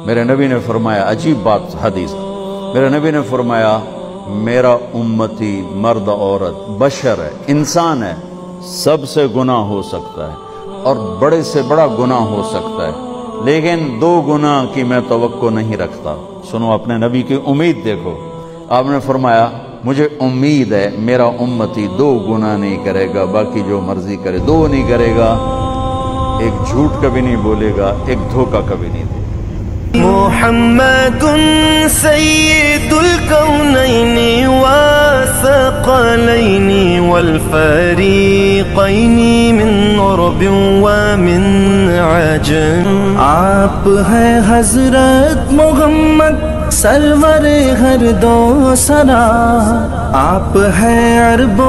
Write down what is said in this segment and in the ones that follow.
میرے نبی نے فرمایا، عجیب بات حدیث، میرے نبی نے فرمایا میرا امتی مرد عورت بشر ہے، انسان ہے، سب سے گناہ ہو سکتا ہے اور بڑے سے بڑا گناہ ہو سکتا ہے، لیکن 2 گناہ کی میں توقع نہیں رکھتا۔ سنو اپنے نبی کی امید دیکھو، آپ نے فرمایا مجھے امید ہے میرا امتی 2 گناہ نہیں کرے گا، باقی جو مرضی کرے 2 نہیں کرے گا، ایک جھوٹ کبھی نہیں بولے گا، ایک دھوکہ کبھی نہیں دے گا۔ محمد سید الکونین والثقلین والفریقین من عرب ومن عجم۔ آپ ہیں حضرت محمد سرور ہر 2 سرا، آپ ہیں عرب و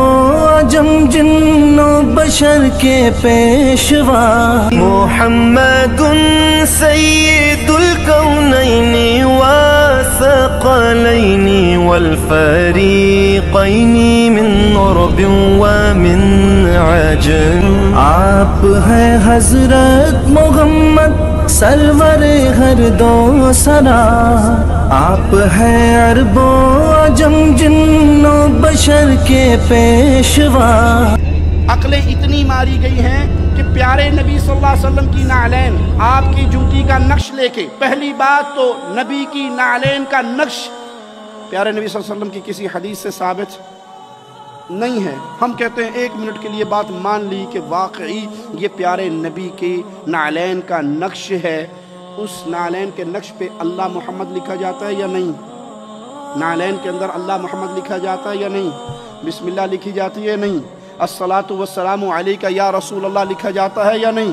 عجم جن و بشر کے پیشوا۔ محمد سید الکونین والثقلین والفریقین من عرب ومن عجم۔ آپ ہیں حضرت محمد سرور ہر 2 سرا، آپ ہیں عرب و عجم جن و بشر کے پیشوا۔ عقلیں اتنی ماری گئی ہیں کہ پیارے نبی صلی اللہ علیہ وسلم کی نعلین، آپ کی جوتی کا نقش لے کے، پہلی بات تو نبی کی نعلین کا نقش پیارے نبی صلی اللہ علیہ وسلم کی کسی حدیث سے ثابت نہیں ہے۔ ہم کہتے ہیں 1 منٹ کے لیے بات مان لی کہ واقعی یہ پیارے نبی کی نعلین کا نقش ہے، اس نعلین کے نقش پہ اللہ محمد لکھا جاتا ہے یا نہیں؟ نعلین کے اندر اللہ محمد لکھا جاتا ہے یا نہیں؟ بسم اللہ لکھی جاتی ہے یا نہیں؟ الصلاۃ والسلام علیک یا رسول اللہ لکھا جاتا ہے یا نہیں؟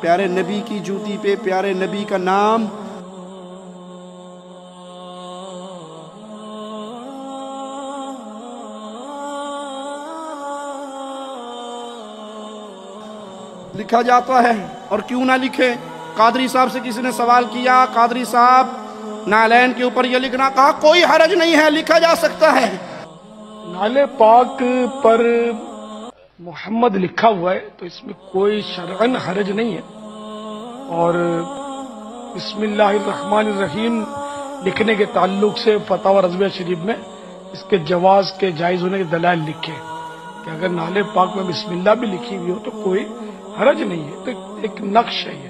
پیارے نبی کی جوتی پہ پیارے نبی کا نام لکھا جاتا ہے، اور کیوں نہ لکھے؟ قادری صاحب سے کسی نے سوال کیا، قادری صاحب نعلین کے اوپر یہ لکھنا، کہا کوئی حرج نہیں ہے، لکھا جا سکتا ہے۔ نعل پاک پر محمد لکھا ہوا ہے تو اس میں کوئی شرعن حرج نہیں ہے، اور بسم اللہ الرحمن الرحیم لکھنے کے تعلق سے فتاوی رضویہ شریف میں اس کے جواز کے جائز ہونے کے دلائل لکھے کہ اگر نعل پاک میں بسم اللہ بھی لکھی ہوئی ہو تو کوئی حرج نہیں ہے، تو ایک نقش ہے یہ۔